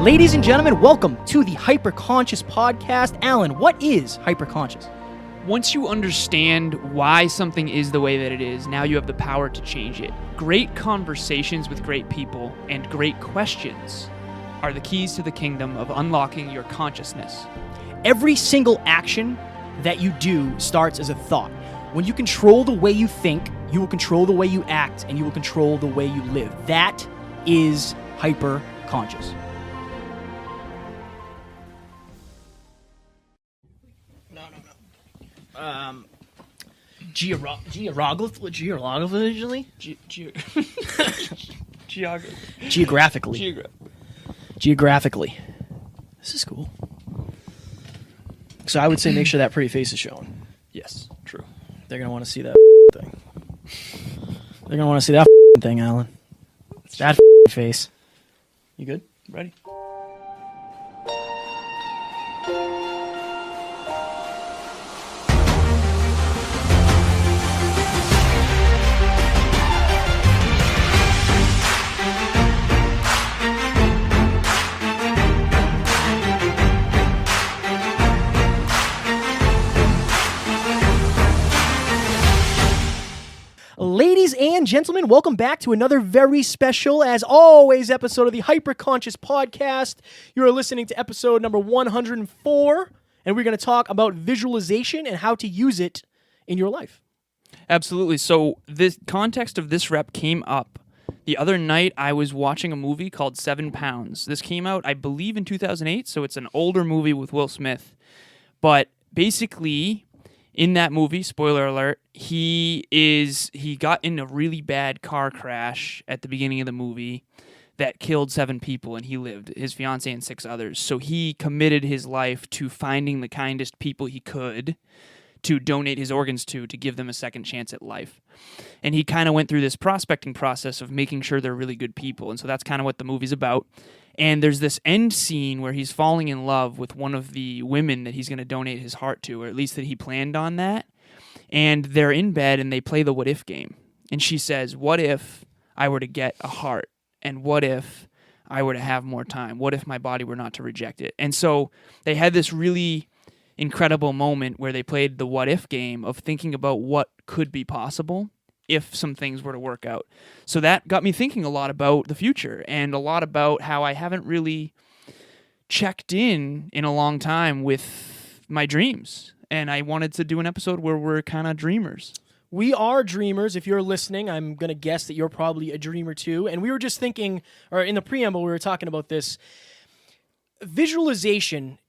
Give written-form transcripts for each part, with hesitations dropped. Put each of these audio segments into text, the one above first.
Ladies and gentlemen, welcome to the Hyperconscious Podcast. Alan, what is hyperconscious? Once you understand why something is the way that it is, now you have the power to change it. Great conversations with great people and great questions are the keys to the kingdom of unlocking your consciousness. Every single action that you do starts as a thought. When you control the way you think, you will control the way you act, and you will control the way you live. That is hyperconscious. Geographically. This is cool. So I would say make sure that pretty face is showing. Yes, true. They're going to want to see that thing. They're going to want to see that thing, Alan. That face. You good? Ready? Ladies and gentlemen, welcome back to another very special, as always, episode of the Hyperconscious Podcast. You are listening to episode number 104, and we're going to talk about visualization and how to use it in your life. Absolutely. So the context of this rep came up the other night. I was watching a movie called 7 Pounds. This came out, I believe, in 2008, so it's an older movie with Will Smith. But basically, in that movie, spoiler alert, he got in a really bad car crash at the beginning of the movie that killed 7 people, and he lived, his fiancée and 6 others. So he committed his life to finding the kindest people he could to donate his organs to give them a second chance at life. And he kind of went through this prospecting process of making sure they're really good people. And so that's kind of what the movie's about. And there's this end scene where he's falling in love with one of the women that he's going to donate his heart to, or at least that he planned on that. And they're in bed and they play the what if game. And she says, what if I were to get a heart? And what if I were to have more time? What if my body were not to reject it? And so they had this really incredible moment where they played the what if game of thinking about what could be possible if some things were to work out. So that got me thinking a lot about the future and a lot about how I haven't really checked in a long time with my dreams. And I wanted to do an episode where we're kind of dreamers. We are dreamers. If you're listening, I'm going to guess that you're probably a dreamer too. And we were just thinking, or in the preamble, we were talking about this. Visualization,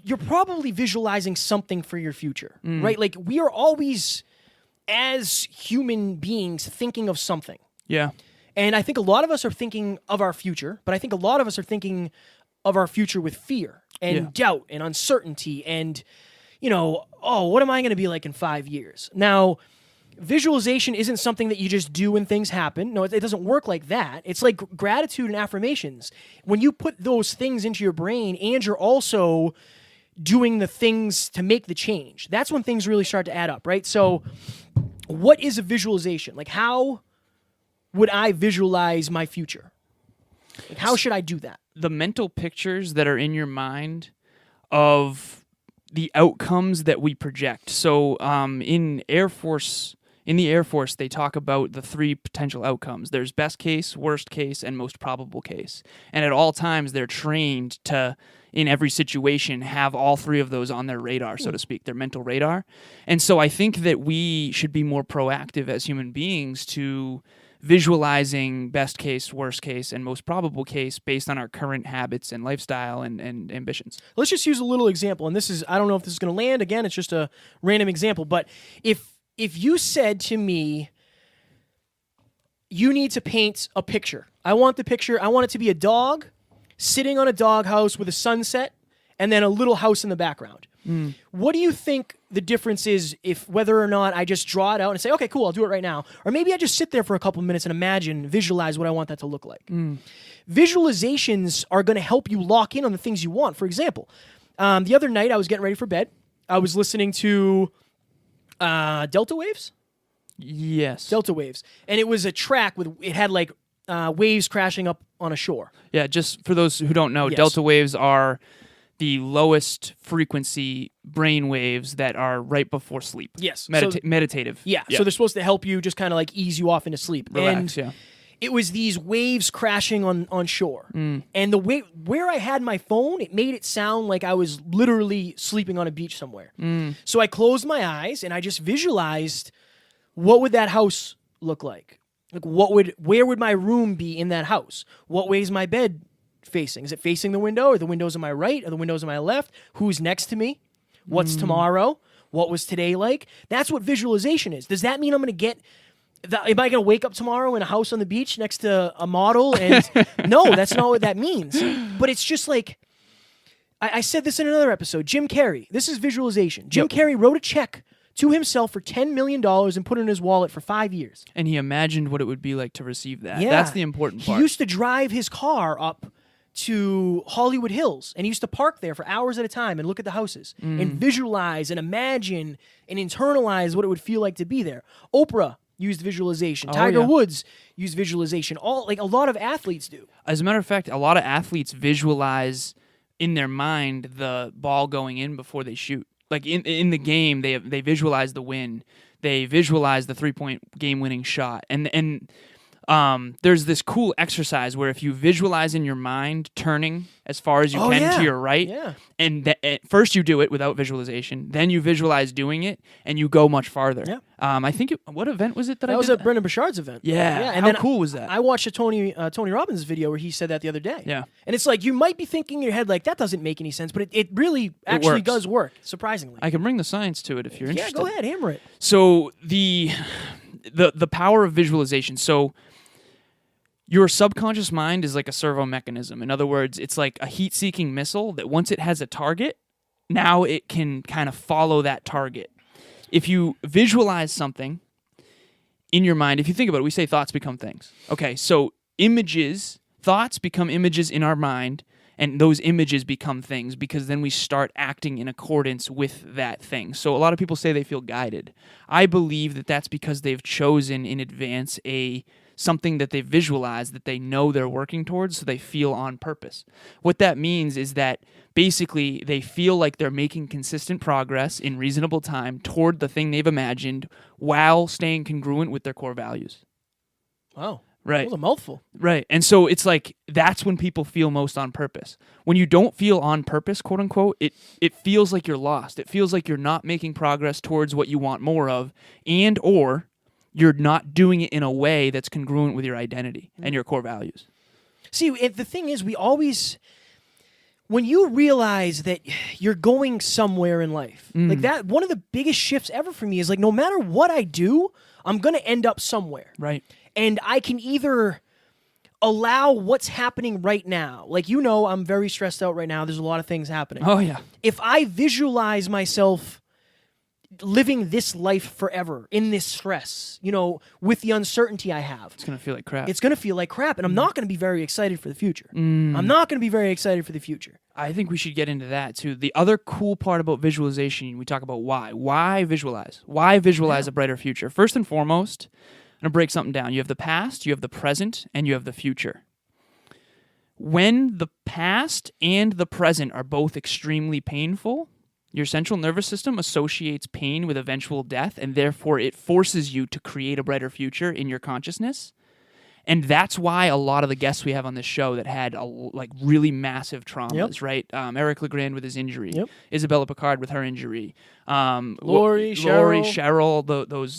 you're probably visualizing something for your future, right? Like we are always, as human beings, thinking of something. Yeah. And I think a lot of us are thinking of our future, but I think a lot of us are thinking of our future with fear and doubt and uncertainty and, what am I going to be like in 5 years? Now, visualization isn't something that you just do when things happen. No, it doesn't work like that. It's like gratitude and affirmations. When you put those things into your brain and you're also doing the things to make the change, that's when things really start to add up, right? So what is a visualization? Like, how would I visualize my future? Like, how should I do that? The mental pictures that are in your mind of the outcomes that we project. So in the Air Force, they talk about the 3 potential outcomes. There's best case, worst case, and most probable case. And at all times, they're trained to, in every situation, have all 3 of those on their radar, so to speak, their mental radar. And so I think that we should be more proactive as human beings to visualizing best case, worst case, and most probable case based on our current habits and lifestyle and ambitions. Let's just use a little example. And this is, I don't know if this is going to land. Again, it's just a random example. But if you said to me, you need to paint a picture. I want it to be a dog sitting on a doghouse with a sunset and then a little house in the background. What do you think the difference is if whether or not I just draw it out and say, okay, cool, I'll do it right now. Or maybe I just sit there for a couple minutes and visualize what I want that to look like. Visualizations are going to help you lock in on the things you want. For example, the other night I was getting ready for bed. I was listening to Delta Waves. Yes. Delta Waves. And it was a track with, it had like waves crashing up on a shore. Yeah, just for those who don't know, Yes. delta waves are the lowest frequency brain waves that are right before sleep. Yes. Meditative. Yeah, so they're supposed to help you just kind of like ease you off into sleep. Relax, and yeah. it was these waves crashing on shore. And the way where I had my phone, it made it sound like I was literally sleeping on a beach somewhere. So I closed my eyes and I just visualized what would that house look like? Like where would my room be in that house? What way is my bed facing? Is it facing the window? Are the windows on my right? Are the windows on my left? Who's next to me? What's tomorrow? What was today like? That's what visualization is. Does that mean I'm going to get am I going to wake up tomorrow in a house on the beach next to a model? And no, that's not what that means. But it's just like, I said this in another episode, Jim Carrey. This is visualization. Jim Carrey wrote a check to himself for $10 million and put it in his wallet for 5 years. And he imagined what it would be like to receive that. Yeah. That's the important part. He used to drive his car up to Hollywood Hills, and he used to park there for hours at a time and look at the houses and visualize and imagine and internalize what it would feel like to be there. Oprah used visualization. Tiger Woods used visualization. A lot of athletes do. As a matter of fact, a lot of athletes visualize in their mind the ball going in before they shoot. Like in the game, they visualize the win. They visualize the 3-point game-winning shot. And there's this cool exercise where if you visualize in your mind turning as far as you can to your right, and first you do it without visualization, then you visualize doing it, and you go much farther. Yeah. I think what event was it that I was did? at Brendan Burchard's event. Yeah. And How cool was that? I watched a Tony Robbins video where he said that the other day. Yeah. And it's like, you might be thinking in your head like, that doesn't make any sense, but it really actually works. does work, surprisingly. I can bring the science to it if you're interested. Yeah, go ahead, hammer it. So the power of visualization. So your subconscious mind is like a servo mechanism. In other words, it's like a heat-seeking missile that once it has a target, now it can kind of follow that target. If you visualize something in your mind, if you think about it, we say thoughts become things. Okay, so thoughts become images in our mind, and those images become things because then we start acting in accordance with that thing. So a lot of people say they feel guided. I believe that that's because they've chosen in advance something that they visualize that they know they're working towards, so they feel on purpose. What that means is that basically they feel like they're making consistent progress in reasonable time toward the thing they've imagined while staying congruent with their core values. Wow. Right. That was a mouthful. Right. And so it's like that's when people feel most on purpose. When you don't feel on purpose, quote unquote, it feels like you're lost. It feels like you're not making progress towards what you want more of, and or you're not doing it in a way that's congruent with your identity and your core values. See, the thing is, when you realize that you're going somewhere in life, like that, one of the biggest shifts ever for me is like, no matter what I do, I'm going to end up somewhere. Right. And I can either allow what's happening right now. Like, I'm very stressed out right now. There's a lot of things happening. Oh, yeah. If I visualize myself living this life forever in this stress, with the uncertainty I have, It's going to feel like crap. it's going to feel like crap, and I'm not going to be very excited for the future. I'm not going to be very excited for the future. I think we should get into that, too. The other cool part about visualization, we talk about why. Why visualize? Why visualize a brighter future? First and foremost, I'm going to break something down. You have the past, you have the present, and you have the future. When the past and the present are both extremely painful, your central nervous system associates pain with eventual death, and therefore it forces you to create a brighter future in your consciousness. And that's why a lot of the guests we have on this show that had really massive traumas, right? Eric Legrand with his injury, Isabella Picard with her injury, Lori, Cheryl,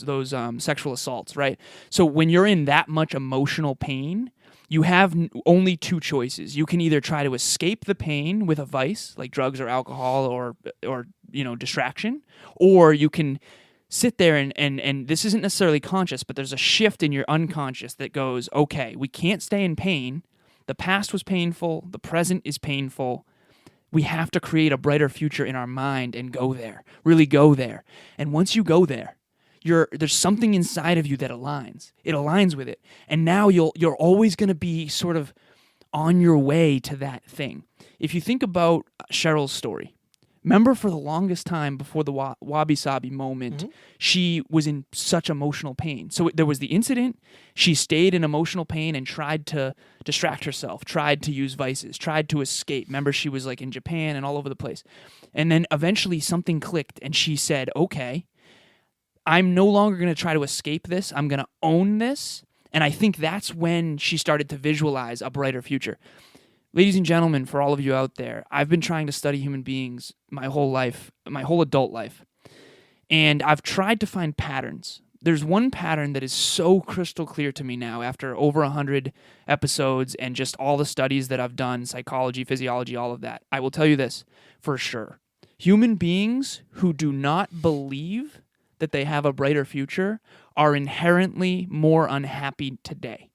those sexual assaults, right? So when you're in that much emotional pain, you have only two choices. You can either try to escape the pain with a vice, like drugs or alcohol or distraction, or you can sit there and this isn't necessarily conscious, but there's a shift in your unconscious that goes, okay, we can't stay in pain. The past was painful. The present is painful. We have to create a brighter future in our mind and go there, really go there. And once you go there, there's something inside of you that aligns. It aligns with it. And now you're always going to be sort of on your way to that thing. If you think about Cheryl's story, Remember, for the longest time before the wabi-sabi moment, she was in such emotional pain. So there was the incident. She stayed in emotional pain and tried to distract herself, tried to use vices, tried to escape. Remember, she was like in Japan and all over the place. And then eventually something clicked and she said, okay, I'm no longer going to try to escape this. I'm going to own this. And I think that's when she started to visualize a brighter future. Ladies and gentlemen, for all of you out there, I've been trying to study human beings my whole life, my whole adult life. And I've tried to find patterns. There's one pattern that is so crystal clear to me now after over 100 episodes and just all the studies that I've done, psychology, physiology, all of that. I will tell you this for sure. Human beings who do not believe that they have a brighter future are inherently more unhappy today.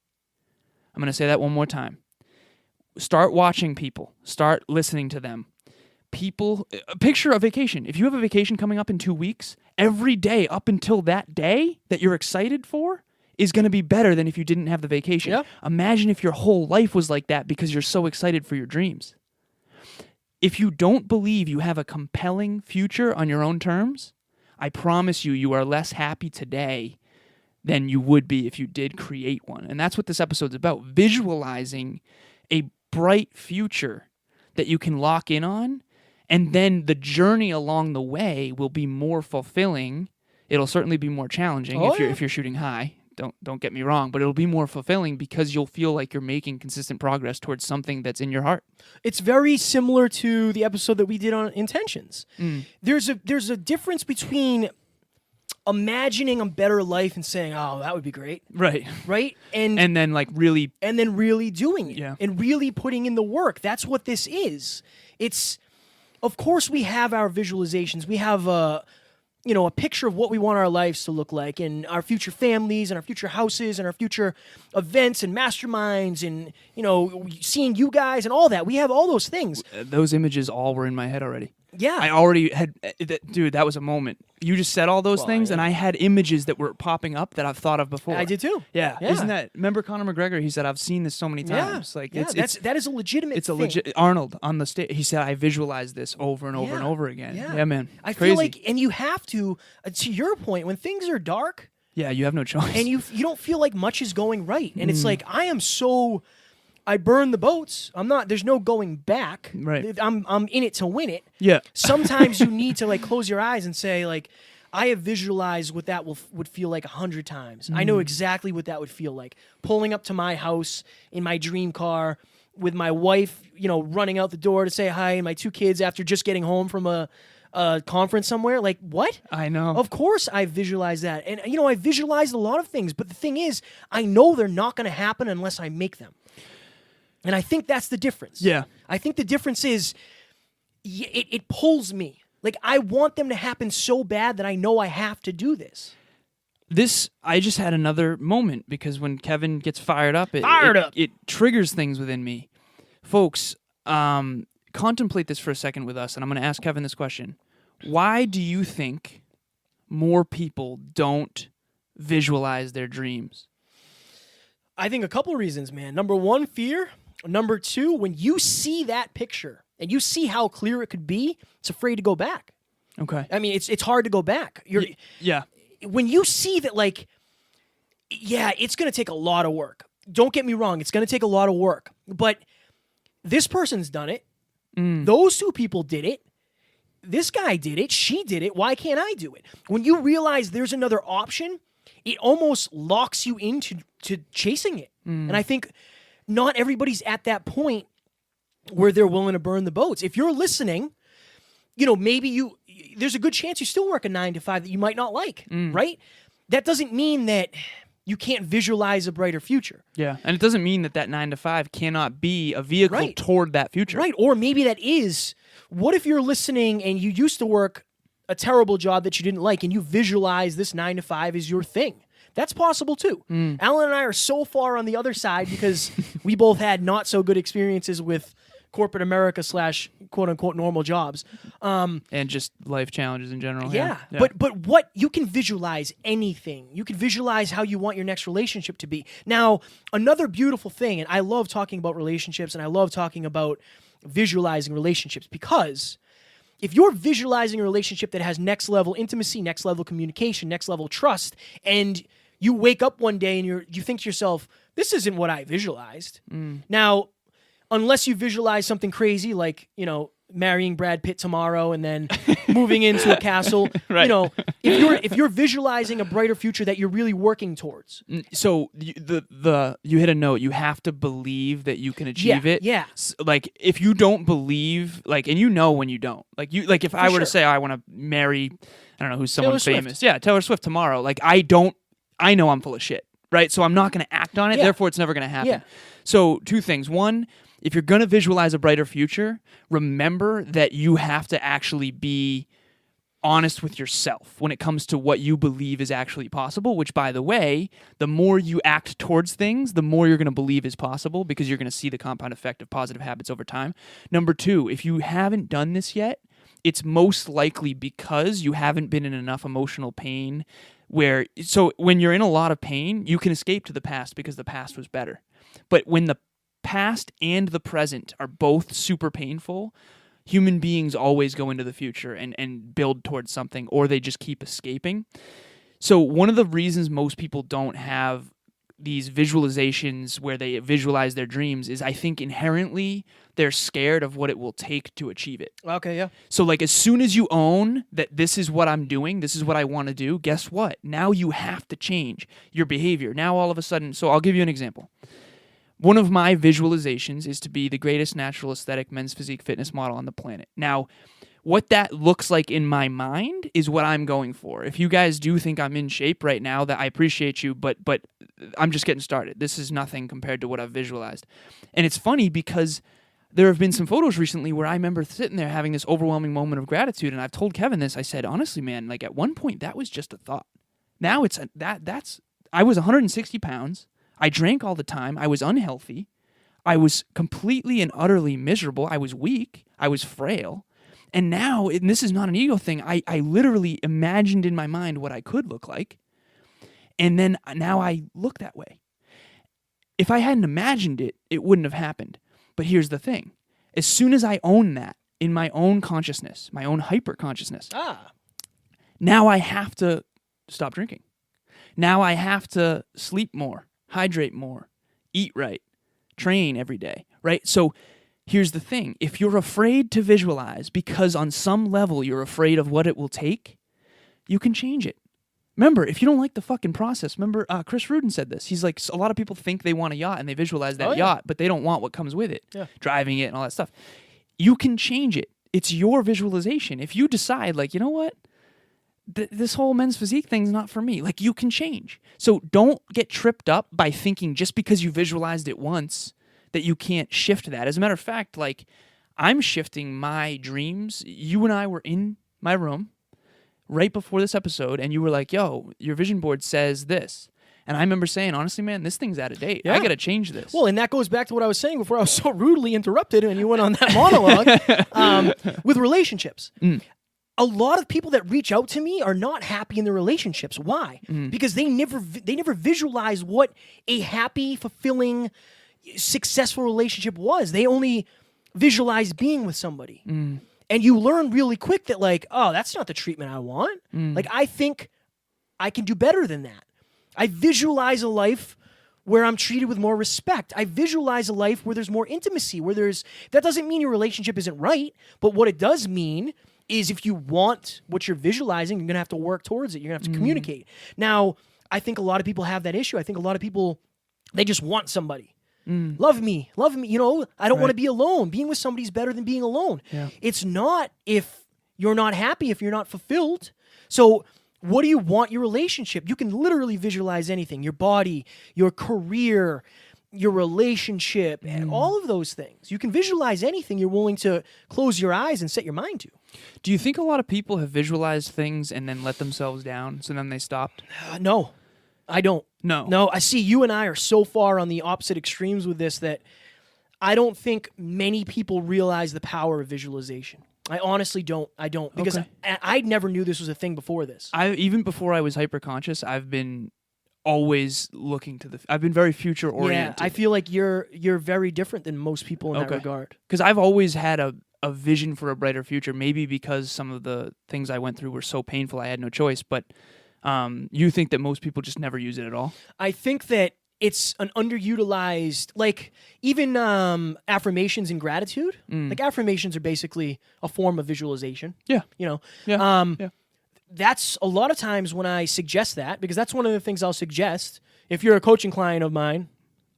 I'm going to say that one more time. Start watching people. Start listening to them. People, picture a vacation. If you have a vacation coming up in 2 weeks, every day up until that day that you're excited for is going to be better than if you didn't have the vacation. Yeah. Imagine if your whole life was like that because you're so excited for your dreams. If you don't believe you have a compelling future on your own terms, I promise you, you are less happy today than you would be if you did create one. And that's what this episode's about, visualizing a bright future that you can lock in on, and then the journey along the way will be more fulfilling. It'll certainly be more challenging if you're shooting high. Don't get me wrong, but it'll be more fulfilling because you'll feel like you're making consistent progress towards something that's in your heart. It's very similar to the episode that we did on intentions. There's a difference between imagining a better life and saying, "Oh, that would be great," right, and then really doing it, and really putting in the work. That's what this is. It's, of course, we have our visualizations. We have a picture of what we want our lives to look like, and our future families, and our future houses, and our future events and masterminds, and seeing you guys and all that. We have all those things. Those images all were in my head already. Yeah. I already had, dude, that was a moment. You just said all those things, and I had images that were popping up that I've thought of before. I did too. Yeah. Isn't that, remember Conor McGregor? He said, I've seen this so many times. That is a legitimate thing. Legit, Arnold on the stage, he said, I visualize this over and over and over again. Yeah, man. I feel like, and you have to your point, when things are dark. Yeah, you have no choice. And you don't feel like much is going right. And it's like, I burn the boats. there's no going back. Right. I'm in it to win it. Yeah. Sometimes you need to close your eyes and say I have visualized what that would feel like 100 times. I know exactly what that would feel like. Pulling up to my house in my dream car with my wife, running out the door to say hi, and my 2 kids after just getting home from a conference somewhere. Like, what? I know. Of course I visualize that. And, I visualized a lot of things. But the thing is, I know they're not going to happen unless I make them. And I think that's the difference. Yeah. I think the difference is it pulls me. Like, I want them to happen so bad that I know I have to do this. I just had another moment because when Kevin gets fired up, it triggers things within me. Folks, contemplate this for a second with us, and I'm going to ask Kevin this question. Why do you think more people don't visualize their dreams? I think a couple reasons, man. Number 1, fear. Number 2, when you see that picture and you see how clear it could be, it's afraid to go back. Okay. I mean, it's hard to go back. Yeah. When you see that, it's going to take a lot of work. Don't get me wrong. It's going to take a lot of work. But this person's done it. Those 2 people did it. This guy did it. She did it. Why can't I do it? When you realize there's another option, it almost locks you into chasing it. And I think not everybody's at that point where they're willing to burn the boats. If you're listening, maybe there's a good chance you still work a 9 to 5 that you might not like, right? That doesn't mean that you can't visualize a brighter future. Yeah, and it doesn't mean that 9 to 5 cannot be a vehicle toward that future. Right, or maybe that is. What if you're listening and you used to work a terrible job that you didn't like and you visualize this 9 to 5 is your thing? That's possible too. Alan and I are so far on the other side because we both had not so good experiences with corporate America / quote unquote normal jobs. And just life challenges in general. Yeah. But what you can visualize anything. You can visualize how you want your next relationship to be. Now, another beautiful thing, and I love talking about relationships and I love talking about visualizing relationships because if you're visualizing a relationship that has next level intimacy, next level communication, next level trust, and you wake up one day and you think to yourself, this isn't what I visualized. Now, unless you visualize something crazy like, marrying Brad Pitt tomorrow and then moving into a castle, Right. If you're visualizing a brighter future that you're really working towards. So you hit a note. You have to believe that you can achieve it. Yeah. Like if you don't believe, and when you don't, if I were to say I want to marry, I don't know who's someone Taylor famous. Swift. Yeah, Taylor Swift tomorrow. I know I'm full of shit, right? So I'm not going to act on it. Yeah. Therefore, it's never going to happen. Yeah. So 2 things. One, if you're going to visualize a brighter future, remember that you have to actually be honest with yourself when it comes to what you believe is actually possible, which, by the way, the more you act towards things, the more you're going to believe is possible because you're going to see the compound effect of positive habits over time. Number 2, if you haven't done this yet, it's most likely because you haven't been in enough emotional pain so when you're in a lot of pain, you can escape to the past because the past was better. But when the past and the present are both super painful, human beings always go into the future and build towards something, or they just keep escaping. So one of the reasons most people don't have these visualizations where they visualize their dreams is I think inherently they're scared of what it will take to achieve it. Okay, yeah. So as soon as you own that this is what I'm doing, this is what I want to do, guess what? Now you have to change your behavior. Now all of a sudden, so I'll give you an example. One of my visualizations is to be the greatest natural aesthetic men's physique fitness model on the planet. Now, what that looks like in my mind is what I'm going for. If you guys do think I'm in shape right now, that I appreciate you, but I'm just getting started. This is nothing compared to what I've visualized. And it's funny because there have been some photos recently where I remember sitting there having this overwhelming moment of gratitude, and I've told Kevin this. I said, honestly, man, at one point that was just a thought. Now I was 160 pounds. I drank all the time. I was unhealthy. I was completely and utterly miserable. I was weak. I was frail. And now, and this is not an ego thing, I literally imagined in my mind what I could look like. And then now I look that way. If I hadn't imagined it, it wouldn't have happened. But here's the thing. As soon as I own that in my own consciousness, my own hyper-consciousness, now I have to stop drinking. Now I have to sleep more, hydrate more, eat right, train every day, right? So here's the thing. If you're afraid to visualize because on some level you're afraid of what it will take, you can change it. Remember, if you don't like the fucking process, remember Chris Rudin said this. He's like, a lot of people think they want a yacht and they visualize that yacht, but they don't want what comes with it, driving it and all that stuff. You can change it. It's your visualization. If you decide, you know what? This whole men's physique thing's not for me. You can change. So don't get tripped up by thinking just because you visualized it once that you can't shift that. As a matter of fact, I'm shifting my dreams. You and I were in my room right before this episode, and you were like, yo, your vision board says this. And I remember saying, honestly, man, this thing's out of date. Yeah. I got to change this. Well, and that goes back to what I was saying before I was so rudely interrupted and you went on that monologue with relationships. A lot of people that reach out to me are not happy in their relationships. Why? Because they never visualize what a happy, fulfilling, successful relationship was. They only visualize being with somebody. And you learn really quick that oh, that's not the treatment I want. I think I can do better than that. I visualize a life where I'm treated with more respect. I visualize a life where there's more intimacy, that doesn't mean your relationship isn't right, but what it does mean is if you want what you're visualizing, you're going to have to work towards it. You're going to have to communicate. Now, I think a lot of people have that issue. I think a lot of people, they just want somebody. Love me. I don't want to be alone. Being with somebody is better than being alone. Yeah. It's not if you're not happy, if you're not fulfilled. So what do you want your relationship? You can literally visualize anything, your body, your career, your relationship, and all of those things. You can visualize anything you're willing to close your eyes and set your mind to. Do you think a lot of people have visualized things and then let themselves down, so then they stopped? No, I don't. No, I see you and I are so far on the opposite extremes with this that I don't think many people realize the power of visualization. I honestly don't. I don't. Because I never knew this was a thing before this. Even before I was hyper-conscious, I've been always looking to I've been very future-oriented. Yeah, I feel like you're very different than most people in that regard. Because I've always had a vision for a brighter future, maybe because some of the things I went through were so painful I had no choice, but you think that most people just never use it at all? I think that it's an underutilized, like even affirmations and gratitude. Like affirmations are basically a form of visualization. Yeah. You know, Yeah. that's a lot of times when I suggest that, because that's one of the things I'll suggest. If you're a coaching client of mine,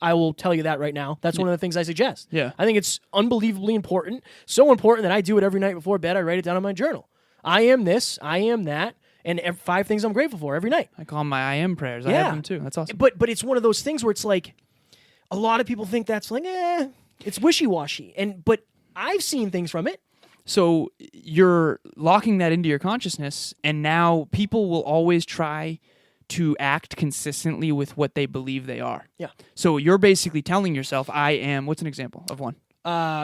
I will tell you that right now. That's one of the things I suggest. Yeah. I think it's unbelievably important. So important that I do it every night before bed. I write it down in my journal. I am this, I am that, and 5 things I'm grateful for every night. I call them my I am prayers. I have them too. That's awesome. But it's one of those things where it's like, a lot of people think that's like, it's wishy-washy. But I've seen things from it. So you're locking that into your consciousness, and now people will always try to act consistently with what they believe they are. Yeah. So you're basically telling yourself, I am, what's an example of one?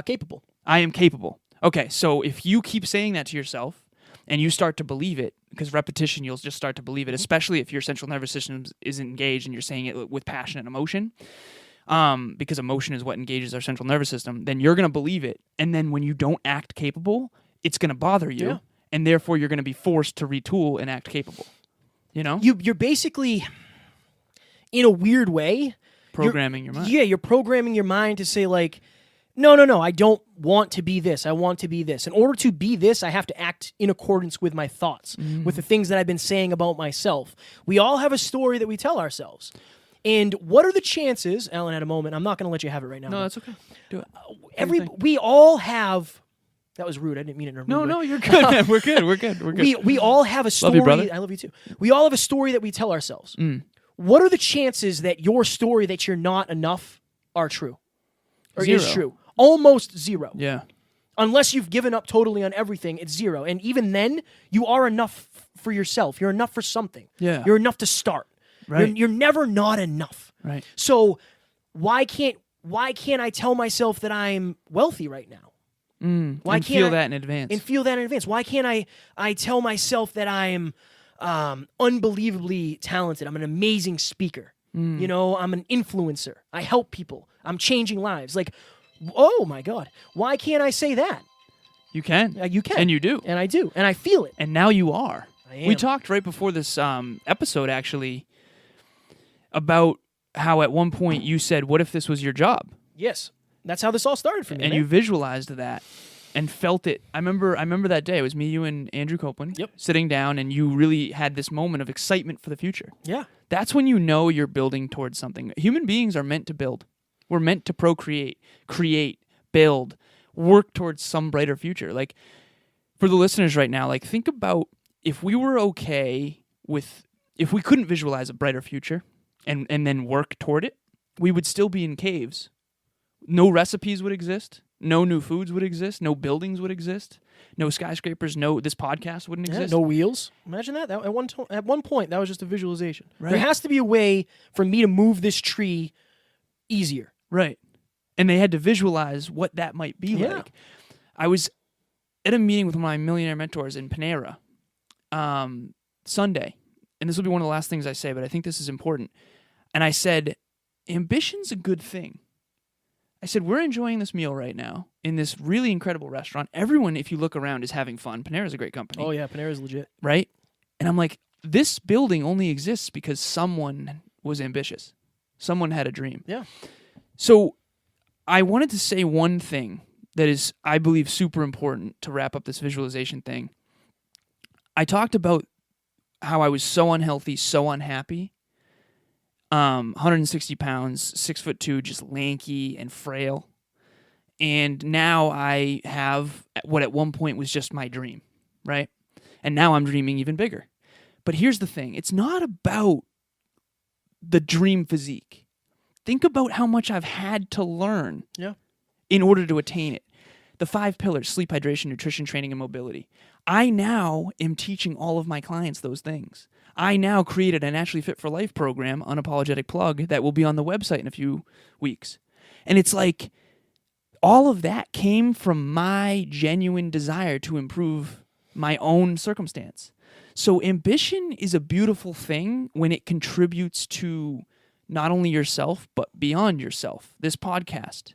Capable. I am capable. Okay, so if you keep saying that to yourself and you start to believe it, because repetition, you'll just start to believe it, especially if your central nervous system is engaged and you're saying it with passion and emotion, because emotion is what engages our central nervous system, then you're going to believe it. And then when you don't act capable, it's going to bother you. Yeah. And therefore, you're going to be forced to retool and act capable. You know? You're basically, in a weird way, Programming your mind. Yeah, you're programming your mind to say like, no, I don't want to be this. I want to be this. In order to be this, I have to act in accordance with my thoughts, with the things that I've been saying about myself. We all have a story that we tell ourselves. And what are the chances, Alan had a moment, I'm not going to let you have it right now. No, that's okay. Do it. We all have, that was rude, I didn't mean it in a rude way. No, you're good, man. We're good. We all have a story. Love you, brother. I love you too. We all have a story that we tell ourselves. What are the chances that your story that you're not enough are true? Or is 0. true? Almost 0. Yeah. Unless you've given up totally on everything, it's 0. And even then, you are enough for yourself. You're enough for something. Yeah. You're enough to start. Right. You're never not enough. Right. So why can't I tell myself that I'm wealthy right now? Why and can't feel I, that in advance. And feel that in advance. Why can't I tell myself that I'm unbelievably talented? I'm an amazing speaker. You know, I'm an influencer. I help people. I'm changing lives. Like, oh my God, why can't I say that? You can. You can. And you do. And I do. And I feel it. And now you are. I am. We talked right before this episode, actually, about how at one point you said, what if this was your job? Yes. That's how this all started for me. And man. you visualized that and felt it. I remember that day. It was me, you, and Andrew Copeland sitting down, and you really had this moment of excitement for the future. Yeah. That's when you know you're building towards something. Human beings are meant to build. We're meant to procreate, create, build, work towards some brighter future. Like, for the listeners right now, like, think about if we were okay with, if we couldn't visualize a brighter future and then work toward it, we would still be in caves. No recipes would exist. No new foods would exist. No buildings would exist. No skyscrapers. No, this podcast wouldn't exist. No wheels. Imagine that. At one point, that was just a visualization. Right. There has to be a way for me to move this tree easier. Right. And they had to visualize what that might be like. I was at a meeting with one of my millionaire mentors in Panera Sunday. And this will be one of the last things I say, but I think this is important. And I said, ambition's a good thing. I said, we're enjoying this meal right now in this really incredible restaurant. Everyone, if you look around, is having fun. Panera's a great company. Oh, yeah. Panera's legit. Right? And I'm like, this building only exists because someone was ambitious. Someone had a dream. Yeah. So I wanted to say one thing that is, I believe, super important to wrap up this visualization thing. I talked about how I was so unhealthy, so unhappy. 160 pounds, 6'2", just lanky and frail. And now I have what at one point was just my dream, right? And now I'm dreaming even bigger. But here's the thing. It's not about the dream physique. Think about how much I've had to learn in order to attain it. The 5 pillars: sleep, hydration, nutrition, training, and mobility. I now am teaching all of my clients those things. I now created a Naturally Fit for Life program, unapologetic plug, that will be on the website in a few weeks. And it's like all of that came from my genuine desire to improve my own circumstance. So ambition is a beautiful thing when it contributes to not only yourself, but beyond yourself. This podcast,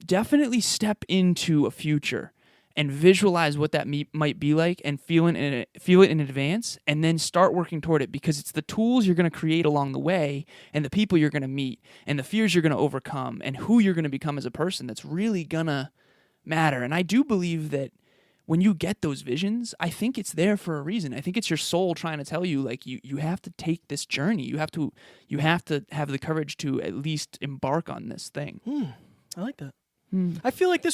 definitely step into a future and visualize what that might be like and feel it in advance, and then start working toward it, because it's the tools you're going to create along the way and the people you're going to meet and the fears you're going to overcome and who you're going to become as a person that's really going to matter. And I do believe that when you get those visions, I think it's there for a reason. I think it's your soul trying to tell you, like, you have to take this journey. You have to have the courage to at least embark on this thing. I like that. I feel like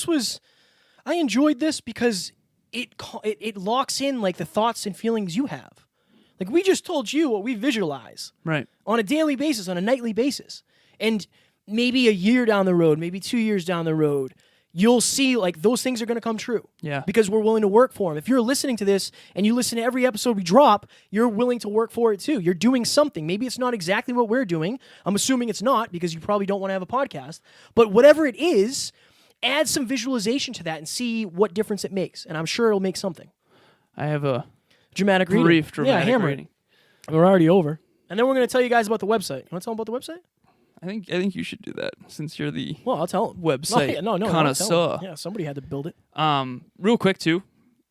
I enjoyed this because it locks in like the thoughts and feelings you have. Like, we just told you what we visualize Right. on a daily basis, on a nightly basis. And maybe a year down the road, maybe 2 years down the road, you'll see like those things are going to come true. Yeah. Because we're willing to work for them. If you're listening to this and you listen to every episode we drop, you're willing to work for it too. You're doing something. Maybe it's not exactly what we're doing. I'm assuming it's not, because you probably don't want to have a podcast. But whatever it is, add some visualization to that and see what difference it makes. And I'm sure it'll make something. I have a Dramatic reading. brief dramatic hammer reading. it. We're already over. And then we're going to tell you guys about the website. You want to tell them about the website? I think you should do that, since you're the Well, I'll tell them. website No, connoisseur. yeah, somebody had to build it. Real quick too.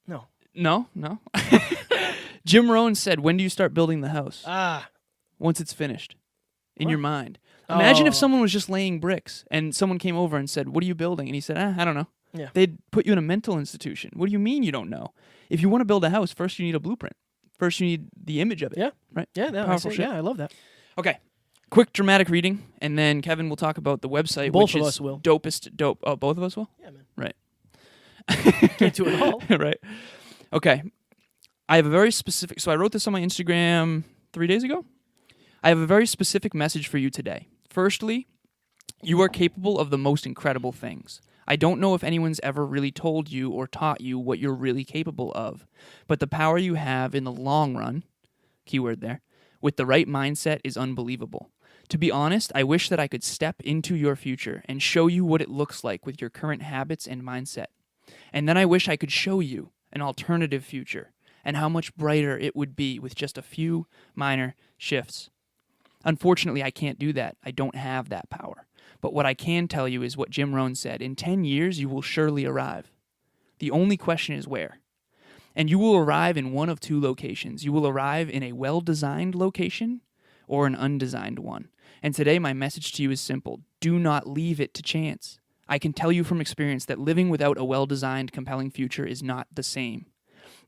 No. No. Jim Rohn said, "When do you start building the house? Once it's finished, in your mind. Imagine if someone was just laying bricks and someone came over and said, 'What are you building?' And he said, 'I don't know.' Yeah. They'd put you in a mental institution. What do you mean you don't know? If you want to build a house, first you need a blueprint. First you need the image of it. Yeah. Right. Yeah, Powerful shit. yeah, I love that. Okay. Quick dramatic reading, and then Kevin will talk about the website. Both which of is us will. Dopest dope. Oh, both of us will? Yeah, man. Right. Can't do it all. Right. Okay. I have a very specific... So I wrote this on my Instagram 3 days ago. I have a very specific message for you today. Firstly, you are capable of the most incredible things. I don't know if anyone's ever really told you or taught you what you're really capable of, but the power you have in the long run, keyword there, with the right mindset is unbelievable. To be honest, I wish that I could step into your future and show you what it looks like with your current habits and mindset. And then I wish I could show you an alternative future and how much brighter it would be with just a few minor shifts. Unfortunately, I can't do that. I don't have that power. But what I can tell you is what Jim Rohn said. In 10 years, you will surely arrive. The only question is where. And you will arrive in one of two locations. You will arrive in a well-designed location or an undesigned one. And today, my message to you is simple. Do not leave it to chance. I can tell you from experience that living without a well-designed, compelling future is not the same.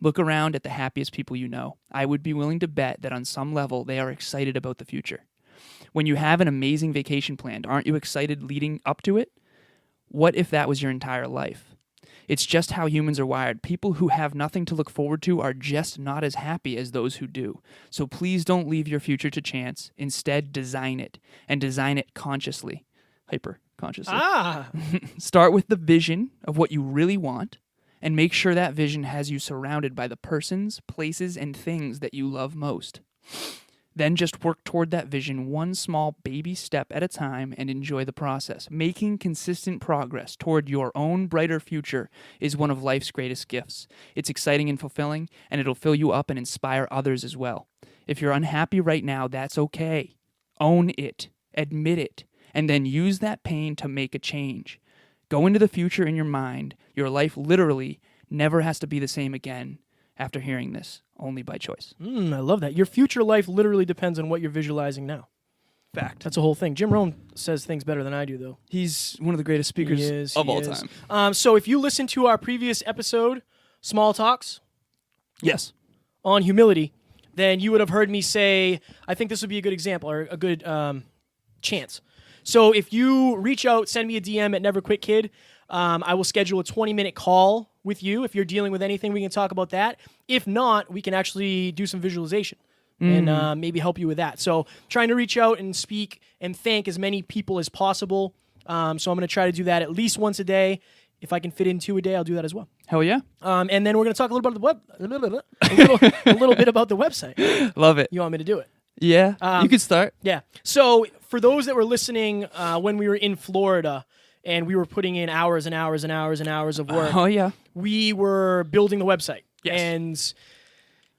Look around at the happiest people you know. I would be willing to bet that on some level they are excited about the future. When you have an amazing vacation planned, aren't you excited leading up to it? What if that was your entire life? It's just how humans are wired. People who have nothing to look forward to are just not as happy as those who do. So please don't leave your future to chance. Instead, design it, and design it consciously, hyper-consciously. Start with the vision of what you really want, and make sure that vision has you surrounded by the persons, places, and things that you love most. Then just work toward that vision one small baby step at a time and enjoy the process. Making consistent progress toward your own brighter future is one of life's greatest gifts. It's exciting and fulfilling, and it'll fill you up and inspire others as well. If you're unhappy right now, that's okay. Own it, admit it, and then use that pain to make a change. Go into the future in your mind. Your life literally never has to be the same again after hearing this, only by choice. I love that. Your future life literally depends on what you're visualizing now. Fact. That's the whole thing. Jim Rohn says things better than I do, though. He's one of the greatest speakers of all time. So if you listen to our previous episode, Small Talks, Yes. on humility, then you would have heard me say, I think this would be a good example or a good chance. So if you reach out, send me a DM at Never Quit Kid. I will schedule a 20-minute call with you. If you're dealing with anything, we can talk about that. If not, we can actually do some visualization and maybe help you with that. So trying to reach out and speak and thank as many people as possible. So I'm going to try to do that at least once a day. If I can fit in 2 a day, I'll do that as well. Hell yeah. And then we're going to talk a little bit about a little bit about the website. Love it. You want me to do it? Yeah. You could start. Yeah. So for those that were listening when we were in Florida and we were putting in hours and hours and hours and hours of work, Oh, yeah. we were building the website. Yes. And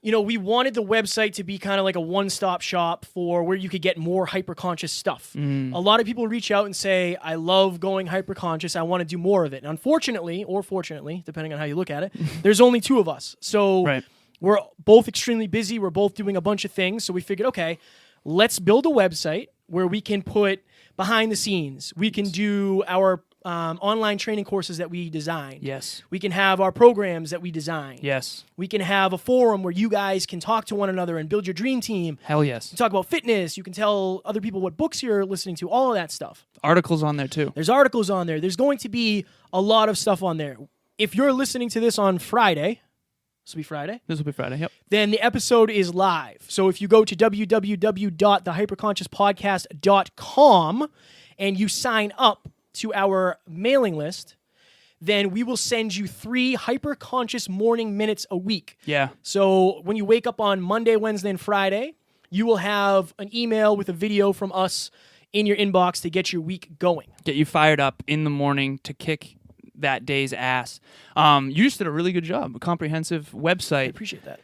we wanted the website to be kind of like a one-stop shop for where you could get more hyper-conscious stuff. A lot of people reach out and say, I love going hyper-conscious. I want to do more of it. And unfortunately, or fortunately, depending on how you look at it, there's only two of us. So we're both extremely busy. We're both doing a bunch of things. So we figured, okay, let's build a website where we can put behind the scenes. We can do our online training courses that we design. Yes. We can have our programs that we design. Yes. We can have a forum where you guys can talk to one another and build your dream team. Hell yes. You talk about fitness. You can tell other people what books you're listening to, all of that stuff. Articles on there too. There's articles on there. There's going to be a lot of stuff on there. If you're listening to this on Friday, this will be Friday. This will be Friday, yep. Then the episode is live. So if you go to www.thehyperconsciouspodcast.com and you sign up to our mailing list, then we will send you 3 hyper-conscious morning minutes a week. Yeah. So when you wake up on Monday, Wednesday, and Friday, you will have an email with a video from us in your inbox to get your week going. Get you fired up in the morning to kick that day's ass. You just did a really good job. A comprehensive website. I appreciate that.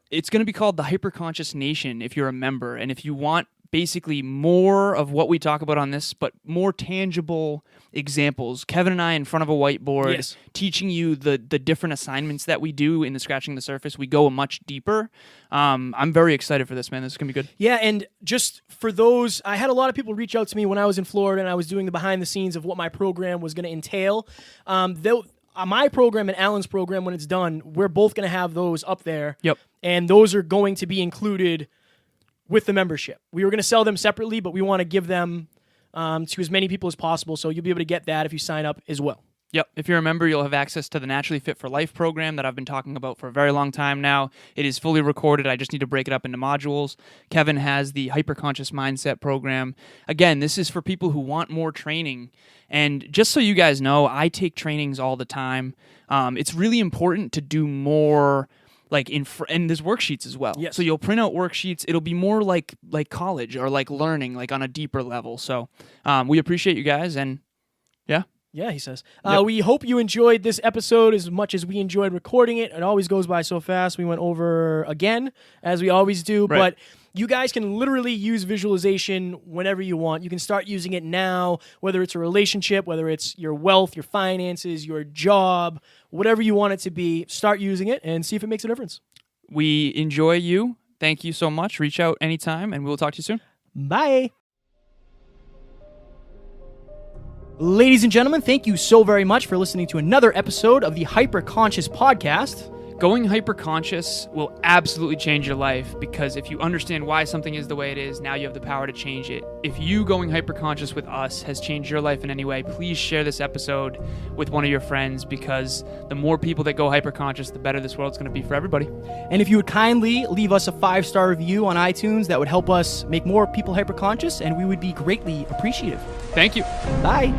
It's going to be called the Hyperconscious Nation if you're a member. And if you want basically more of what we talk about on this, but more tangible examples. Kevin and I in front of a whiteboard teaching you the different assignments that we do in the Scratching the Surface. We go much deeper. I'm very excited for this, man. This is going to be good. Yeah, and just for those, I had a lot of people reach out to me when I was in Florida and I was doing the behind the scenes of what my program was going to entail. My program and Alan's program, when it's done, we're both going to have those up there. Yep. And those are going to be included with the membership. We were going to sell them separately, but we want to give them to as many people as possible, so you'll be able to get that if you sign up as well. Yep. If you're a member, you'll have access to the Naturally Fit for Life program that I've been talking about for a very long time now. It is fully recorded. I just need to break it up into modules. Kevin has the Hyperconscious Mindset program. Again, this is for people who want more training. And just so you guys know, I take trainings all the time. It's really important to do more and there's worksheets as well. Yes. So you'll print out worksheets. It'll be more like college or like learning, like on a deeper level. So we appreciate you guys, and yeah. Yeah, he says. Yep. We hope you enjoyed this episode as much as we enjoyed recording it. It always goes by so fast. We went over again, as we always do. Right. But you guys can literally use visualization whenever you want. You can start using it now, whether it's a relationship, whether it's your wealth, your finances, your job, whatever you want it to be. Start using it and see if it makes a difference. We enjoy you. Thank you so much. Reach out anytime, and we'll talk to you soon. Bye. Ladies and gentlemen, thank you so very much for listening to another episode of the Hyperconscious Podcast. Going hyperconscious will absolutely change your life, because if you understand why something is the way it is, now you have the power to change it. If you going hyperconscious with us has changed your life in any way, please share this episode with one of your friends, because the more people that go hyperconscious, the better this world's going to be for everybody. And if you would kindly leave us a 5-star review on iTunes, that would help us make more people hyperconscious, and we would be greatly appreciative. Thank you. Bye.